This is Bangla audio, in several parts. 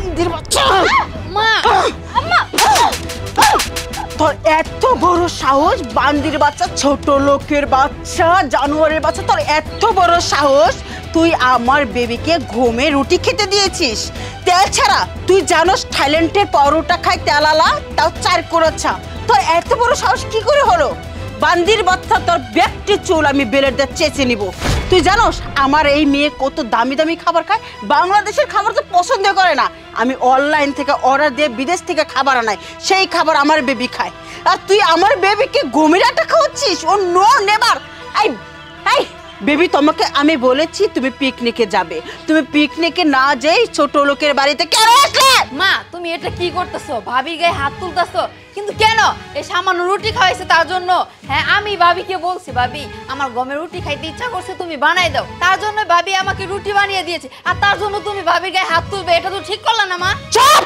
বান্দির বাচ্চা। মা আম্মা তোর এত বড় সাহস, বান্দির বাচ্চা, ছোট লোকের বাচ্চা, জানোয়ারের বাচ্চা, তোর এত বড় সাহস তুই আমার বেবিকে ঘুমে রুটি খেতে দিয়েছিস তেল ছাড়া। তুই জানোস থাইল্যান্ডের পরোটা খায় তেলালা, তাও 4 কোড়াচ্ছা। তোর এত বড় সাহস কি করে হলো? বান্দির বাচ্চা, তোর ব্যক্তি চুল আমি বেলের দিয়ে চেঁচে নিব। তুই জানোস আমার এই মেয়ে কত দামি দামি খাবার খায়, বাংলাদেশের খাবার তো পছন্দ করে না। আমি অনলাইন থেকে অর্ডার দিয়ে বিদেশ থেকে খাবার আনাই, সেই খাবার আমার বেবি খায়। আর তুই আমার বেবিকে গমিরাটা খাওয়াচ্ছিস? ও নো নেভার। এই এই বেবি, তোমাকে আমি বলেছি তুমি পিকনিকে যাবে, তুমি পিকনিকে না যেই ছোট লোকের বাড়িতে কেন আসলে? মা তুমি এটা কি করতেছো? ভাবির গায়ে হাত তুলতেছো কিন্তু কেন? এই সামান্য রুটি খাওয়াইছে তার জন্য? হ্যাঁ আমি ভাবিকে বলছি ভাবি আমার গমের রুটি খাইতে ইচ্ছা করছে, তুমি বানাই দাও। তার জন্য ভাবি আমাকে রুটি বানিয়ে দিয়েছে, আর তার জন্য তুমি ভাবির গায়ে হাত তুলবে? এটা তো ঠিক করলা না মা। চুপ!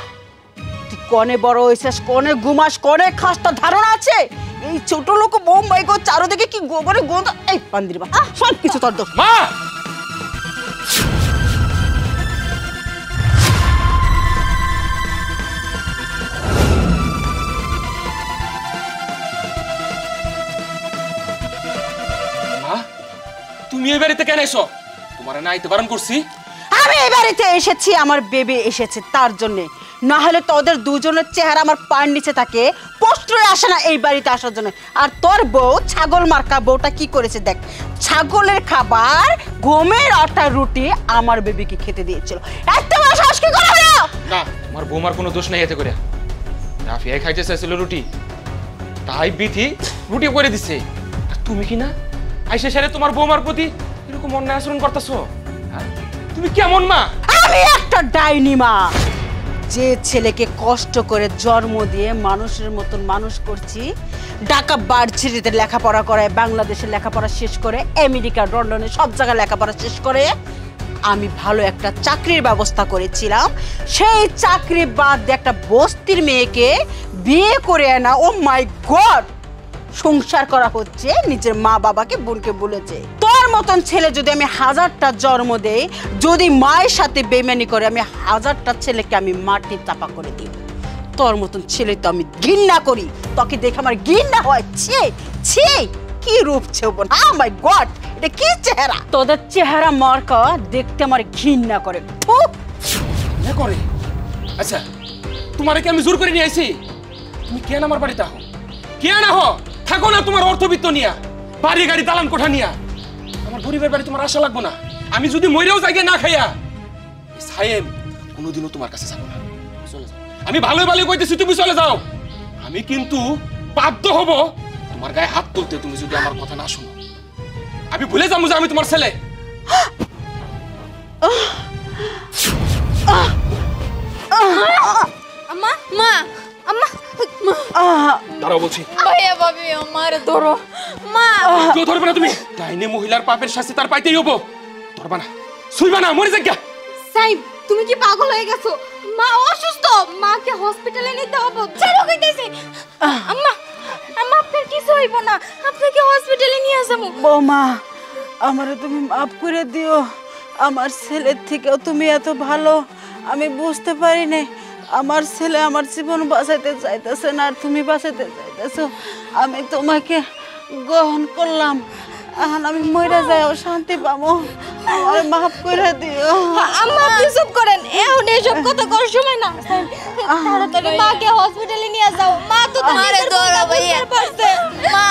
তুই কনে বড় হয়েছিস, কনে ঘুমাস, কনে খাস, তোর ধারণা আছে? এই ছোট লোক বোম্বাই গো চারোদিকে কি গোবরে গোদ। এই বান্দির বাচ্চা, সব কিছু তোর দোষ। মা তুমি এই বাড়িতে কেন এসো? তোমার না আইতে বারণ করছি। আমি এই বাড়িতে এসেছি আমার বেবি এসেছে তার জন্য, না হলে তোদের দুজনের চেহারা আমার পায়ের নিচে থাকে, পোস্টরে আসে না এই বাড়িতে আসার জন্য। আর তোর বউ ছাগল মার্কা বউটা কি করেছে দেখ, ছাগলের খাবার গমের আটা রুটি আমার বেবিকে খেতে দিয়েছিল। এত বড় সাহস কি করে হলো? না তোমার বৌমার কোনো দোষ নাই এতে করে। রাফিয়া খাইতে চাইছিল রুটি, তাই বিথি রুটি করে দিছে। আর তুমি কি না আইসা সারে তোমার বৌমার প্রতি এরকম অন্যায় আচরণ করতেছো? তুমি কেমন মা? আমি একটা ডাইনি মা, যে ছেলেকে কষ্ট করে জন্ম দিয়ে মানুষের মতন মানুষ করছি, ঢাকা ভার্সিটিতে লেখাপড়া করে, বাংলাদেশে লেখাপড়া শেষ করে, আমেরিকা লন্ডনে সব জায়গায় লেখাপড়া শেষ করে আমি ভালো একটা চাকরির ব্যবস্থা করেছিলাম। সেই চাকরি বাদ দিয়ে একটা বস্তির মেয়েকে বিয়ে করে আনা, ও মাই গড, সংসার করা হচ্ছে, নিজের মা বাবাকে বোনকে বলেছে। তোর মতন ছেলে যদি আমি 1000টা জন্ম দেই, যদি মায়ের সাথে বেইমানি করে, আমি 1000টা ছেলেকে আমি মাটি চাপা করে দিই। তোর মতন ছেলে তো আমি ঘৃণা করি, তোকে দেখে আমার ঘৃণা হয়। ছি ছি, কি রূপ ছেবন, ও মাই গড, এটা কি চেহারা? তোদের চেহারা মার্কা দেখতে আমার ঘৃণা করে। না করে? আচ্ছা তোমারে কি আমি জোর করে নিয়ে আইছি? তুমি কেন আমার বাড়িতে আহো? কেন আহো? থাকো না তোমার অর্থবিত্ত নিয়া, বাড়ি গাড়ি দালান কোঠা নিয়া। আমার গরিবের বাড়ি তোমার আশা লাগবো না। আমি যদি মরেও যাই না খাইয়া, সাহেব কোনোদিনও তোমার কাছে যাবো না। চলে যাও। আমি ভালোই ভালোই কইতেছি তুমি চলে যাও। আমি কিন্তু বাধ্য হব তোমার গায়ে হাত তুলতে, তুমি যদি আমার কথা না শুনো। আমি ভুলে যাবো যে আমি তোমার ছেলে। আম্মা মা আম্মা দাঁড়াও বলছি। ভাইয়া ভাবি আমার ধরো মা। কেউ ধরবে না তুমি। ডাইনে মহিলার পাপের শাস্তি তার পাইতেই হবো। ধরবা না, শুইবা না, মরে যাক। সাইব তুমি কি পাগল হয়ে গেছো? মা অসুস্থ, মাকে হসপিটালে নিতে হবে। চলো কইতেছি। আম্মা আম্মা আপনার কিছু হইব না, আপনাকে হসপিটালে নিয়ে যাবো। বৌমা, আমারে তুমি মাফ করে দিও। আমার ছেলের থেকেও তুমি এত ভালো আমি বুঝতে পারি না। আমার ছেলে আমার জীবন বাঁচাইতে চাইতেছে না, আর তুমি বাঁচাইতে চাইতেছো। আমি তোমাকে গ্রহণ করলাম, এখন আমি মরে যাও শান্তি পাবো। আমার মাফ করে দিও। আম্মা আপনি চুপ করেন, এখন এসব কথা করার সময় না। তাড়াতাড়ি মাকে হসপিটালে নিয়ে যাও। মা তো তোমারে ধরো ভাইয়া। মা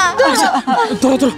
ধরো ধরো।